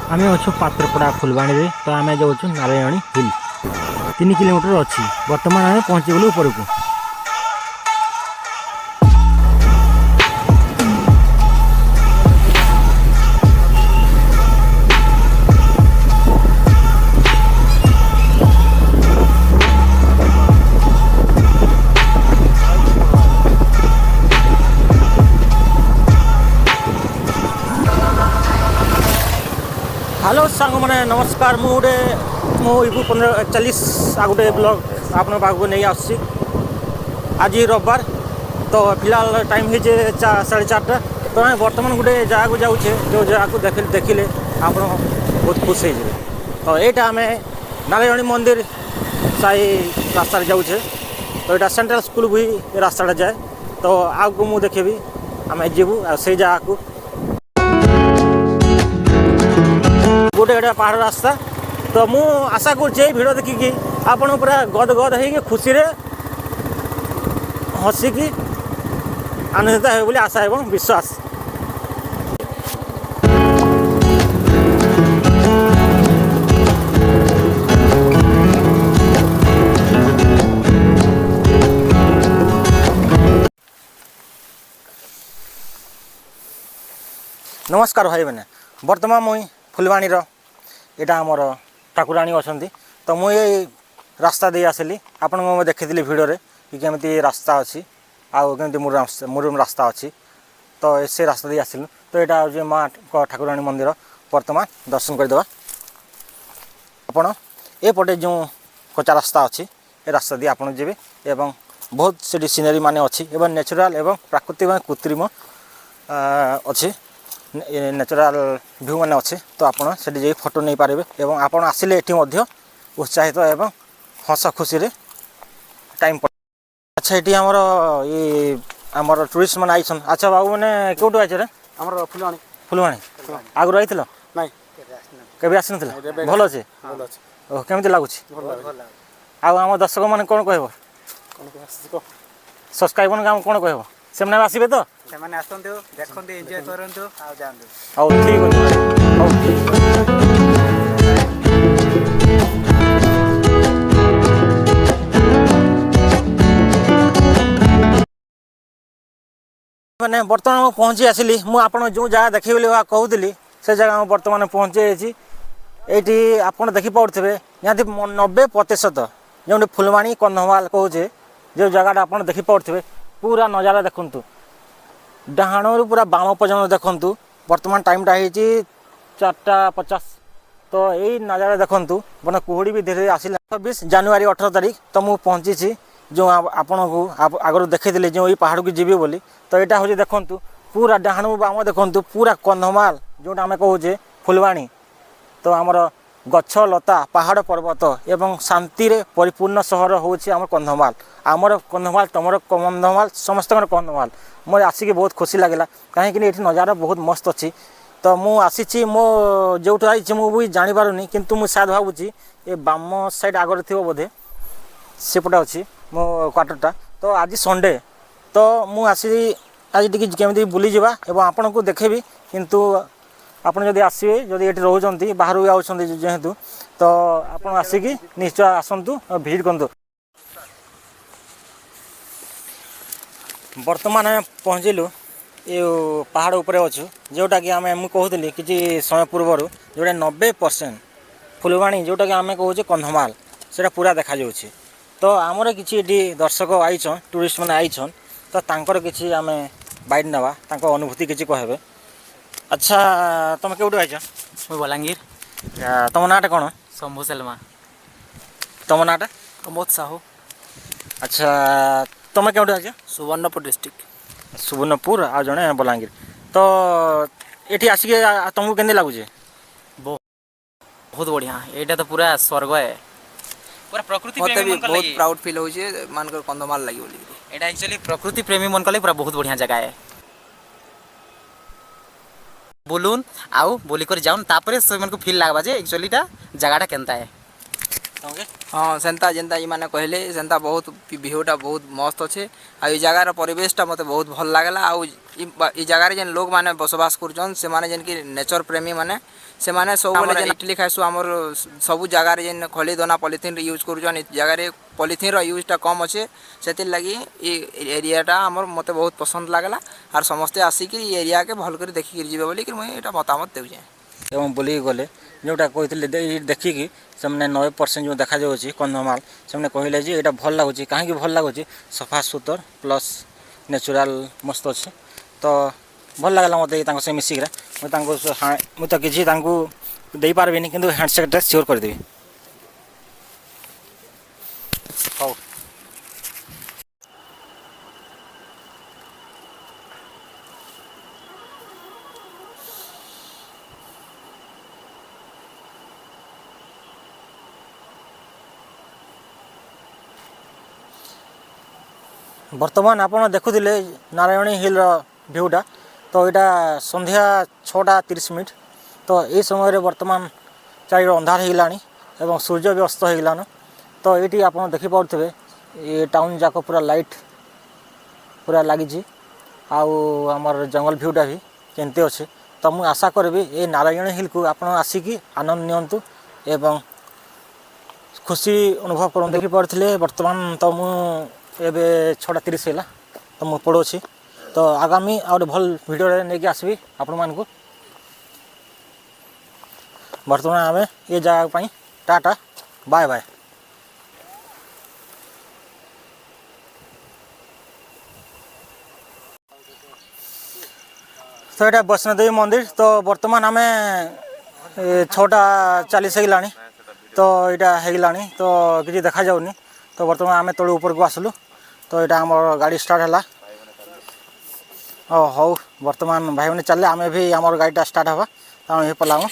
आम अच्छु पात्रपड़ा फुलवाणी रे तो आम जाऊँ नारायणी हिल 3 किलोमीटर अच्छी बर्तमान आम पहुँचीगलु ऊपर को। हेलो सांग मैंने नमस्कार मुझे इबू 1541 आ गोटे ब्लॉग आप नहीं आसी आज रविवार तो फिलहाल टाइम है 4:30 तो मैं बर्तमान गोटे जगह को जाऊे जो जगह को देखिले आप बहुत खुश हो तो यहाँ आम नारायणी मंदिर साई रास्ता जाऊे तो यहाँ सेंट्रल स्कूल भी रास्ता जाए तो आगे मुझे देखी आम जीवु से जगह को गोटे गोटे पहाड़ रास्ता तो मु आशा कर भिड देखिकी आपन पूरा गद गद हो खुशी रे हसिकी आनंदित हे बोली आशा एवं विश्वास। नमस्कार भाई मैंने बर्तमान मुई फुलवाणी यहाँ आमर ठाकुराणी अच्छा तो मुझे रास्ता दे आसली आपण देखी भिडियो कि केमी रास्ता अच्छी आमती मुरुम रास्ता अच्छी तो से रास्ता दे आसलु तो यहाँ हूँ माँ ठाकुराणी मंदिर बर्तमान दर्शन करदे आपण एपटे जो कच्चा रास्ता अच्छी ए रास्ता दी आप जी एवं बहुत से सीनेरी मान अच्छी एवं नेचुराल एवं प्राकृतिक कृत्रिम अच्छी नेचुराल भ्यू मैंने अच्छे तो आपड़ से फोटो नहीं पारे एवं आपड़ आसिले ये उत्साहित एवं हस खुशी रे टाइम अच्छा ये आमर ये आमर टूरिस्ट मैंने आईसन। अच्छा बाबू मैंने कौटू आइछ रे आमर फुलवाणी फुलवाणी आगु रही नाई केबे आसी नथिला भल अच्छे ओ केमती लागुछि आम दर्शक मैंने कौन कहब सब्सक्राइबर काम कौन कहब से आसबे तो ସେମାନେ ଆସନ୍ତୁ ଦେଖନ୍ତୁ ଏନ୍ଜୟ କରନ୍ତୁ ଆଉ ଯାଆନ୍ତୁ। ହଉ ଠିକ୍ ଅଛି मैंने बर्तमान पहुँची आसली मुझे आप जो जगह देखी कहूली से जगह बर्तमान पहुँची ये आप देखिपे निहती 90% जो फुलवाणी कंधमाल कहे जो जगह आप देखिपे पूरा नजारा देखु डाहाणु पूरा बाम पर्यटन देखु बर्तमान टाइमटा हो 4:50 तो यही नजारा देखु मैंने कुहुड़ी भी धीरे आसला 26 जनवरी 18 तारीख तो मुझे पहुँची जो आपण को आगर देखी जो ये पहाड़ को जीवी बोली तो यहाँ हूँ देखु पूरा डाहाणु बाम देखु पूरा कंधमाल जोटा आम कहे फुलवाणी तो आमर गछ लता पहाड़ पर्वत एवं शांति रे परिपूर्ण सहर हूँ आम कंधमाल आमर कंधमाल तुम कंधमाल समस्त कंधमाल मोर आसिक बहुत खुशी लगे कहीं ये नज़ारा बहुत मस्त अच्छी तो मु आसी मो जो आई मुझे जापारूनी किंतु मुझे शायद भावुँ ये बाम साइड आगर थी बोधे सेपटे अच्छी मो क्वार्टरटा तो आज संडे तो मुझे आज टी केमी बुली जावा एवं आपण को देखेबी किंतु आपड़ जदि आसवे जदि ये रोचे बाहर आउट जेहेतु तो आप आसिक निश्चय आसतु भिजिट करूँ। बर्तमान आम पहुँचलु ये पहाड़ उपरे अच्छु जोटा कि आम कहते कि समय पूर्वर जोटा 90% फुलवाणी जोटा कि आम कहे कंधमाल से पूरा देखा जाऊँगी तो आमर कि दर्शक आईछन टूरिस्ट मैंने आईछन तो तांकर किसी आम बाइट नवा तांको अनुभूति किसी कहे। अच्छा तुम कौटू आईछ ମୁଁ ବଲାଙ୍ଗୀର तुम नाटा कौन ଶମ୍ଭୁ ସେଲମା तुम नाटा ପ୍ରମୋଦ ସାହୁ अच्छा तुम कौटू आईछ ସୁବର୍ଣ୍ଣପୁର ଡିଷ୍ଟ୍ରିକ୍ଟ सुवर्णपुर आ जड़े बलांगीर तो ये आसिक तुमको केंदी लगुचे बहुत बढ़िया एटा तो पूरा स्वर्ग है पूरा प्रकृति मते प्रेमी भी मन बहुत लगी प्राउड फील होचे मानकर कंधमाल लागि बोली एटा एक्चुअली प्रकृति प्रेमी मन कले पूरा बहुत बढ़िया जगह है बुलून आउ बोली कर जाउन तापरे से मन को फील लागबा जे एक्चुअली ता जगहटा केनता है ତମକେ हाँ सेंता जेनता ये माने कहले सेंता बहुत व्यूटा बहुत मस्त अच्छे आ जगार परिवेशटा मते बहुत भल लागला आ ई जगार जेन लोग माने बसवास करछन से माने जेन कि नेचर प्रेमी माने से माने सब बोले जेन इटली खाइसु हमर सब जगार जेन खली दोना पॉलिथीन यूज करछन ई जगार पॉलिथीन रो यूजटा कम अच्छे सेति लगी ई एरियाटा हमर मते बहुत पसंद लागला आर समस्ते आसिक ई एरिया के भल कर देखि जिवे बोली कि मुई एटा मतामत देउछे ଏବଂ ବୁଲିକି ଗଲେ ଯେଉଁଟା କହିଥିଲେ ଦେଖିକି ସେମାନେ 90% ଯେଉଁ ଦେଖାଯାଉଛି କନ୍ଧମାଳ ସେମାନେ କହିଲେ ଯେ ଏଇଟା ଭଲ ଲାଗୁଛି କାହିଁକି ଭଲ ଲାଗୁଛି ସଫା ସୁତର ପ୍ଲସ୍ ନ୍ୟାଚୁରାଲ ମସ୍ତ ଅଛି ତ ଭଲ ଲାଗିଲା ମୋତେ ତାଙ୍କ ସହ ମିଶିକିରା ମୁଁ ତ କିଛି ତାଙ୍କୁ ଦେଇପାରିବିନି କିନ୍ତୁ ହ୍ୟାଣ୍ଡସେକ୍ଟା ସିଓର କରିଦେବି ହଉ ବର୍ତ୍ତମାନ ଆପଣ ଦେଖୁଥିଲେ ନାରାୟଣୀ ହିଲ୍ର ଭିୟୁଟା ତ ଏଇଟା ସନ୍ଧ୍ୟା 6:30 ତ ଏହି ସମୟରେ ବର୍ତ୍ତମାନ ଚାରିର ଅନ୍ଧାର ହେଇଗଲାଣି ଏବଂ ସୂର୍ଯ୍ୟ ବି ଅସ୍ତ ହେଇଗଲାଣି ତ ଏଇଠି ଆପଣ ଦେଖିପାରୁଥିବେ ଏ ଟାଉନ୍ ଯାକ ପୁରା ଲାଇଟ୍ ପୁରା ଲାଗିଛି ଆଉ ଆମର ଜଙ୍ଗଲ ଭିୟୁଟା ବି କେମିତି ଅଛି ତ ମୁଁ ଆଶା କରିବି ଏ ନାରାୟଣୀ ହିଲ୍କୁ ଆପଣ ଆସିକି ଆନନ୍ଦ ନିଅନ୍ତୁ ଏବଂ ଖୁସି ଅନୁଭବ କରନ୍ତୁ ଦେଖିପାରୁଥିଲେ ବର୍ତ୍ତମାନ ତ ମୁଁ ଏବେ 6:30 ହେଲା ତ ମୁଁ ପଡ଼ୁଛି ତ ଆଗାମୀ ଆଉ ଗୋଟେ ଭଲ ଭିଡ଼ିଓରେ ନେଇକି ଆସିବି ଆପଣମାନଙ୍କୁ ବର୍ତ୍ତମାନ ଆମେ ଏ ଜାଗା ପାଇଁ ଟାଟା ବାଏ ବାଏ ତ ଏଇଟା ବୈଷ୍ଣୋଦେବୀ ମନ୍ଦିର ତ ବର୍ତ୍ତମାନ ଆମେ 6:40 ହେଇଗଲାଣି ତ ଏଇଟା ହେଇଗଲାଣି ତ କିଛି ଦେଖାଯାଉନି ତ ବର୍ତ୍ତମାନ ଆମେ ତଳୁ ଉପରକୁ ଆସିଲୁ ତ ଏଇଟା ଆମର ଗାଡ଼ି ଷ୍ଟାର୍ଟ ହେଲା ହଉ ବର୍ତ୍ତମାନ ଭାଇମାନେ ଚାଲିଲେ ଆମେ ବି ଆମର ଗାଡ଼ିଟା ଷ୍ଟାର୍ଟ ହେବା ତ ଆମେ ପଲାମୁ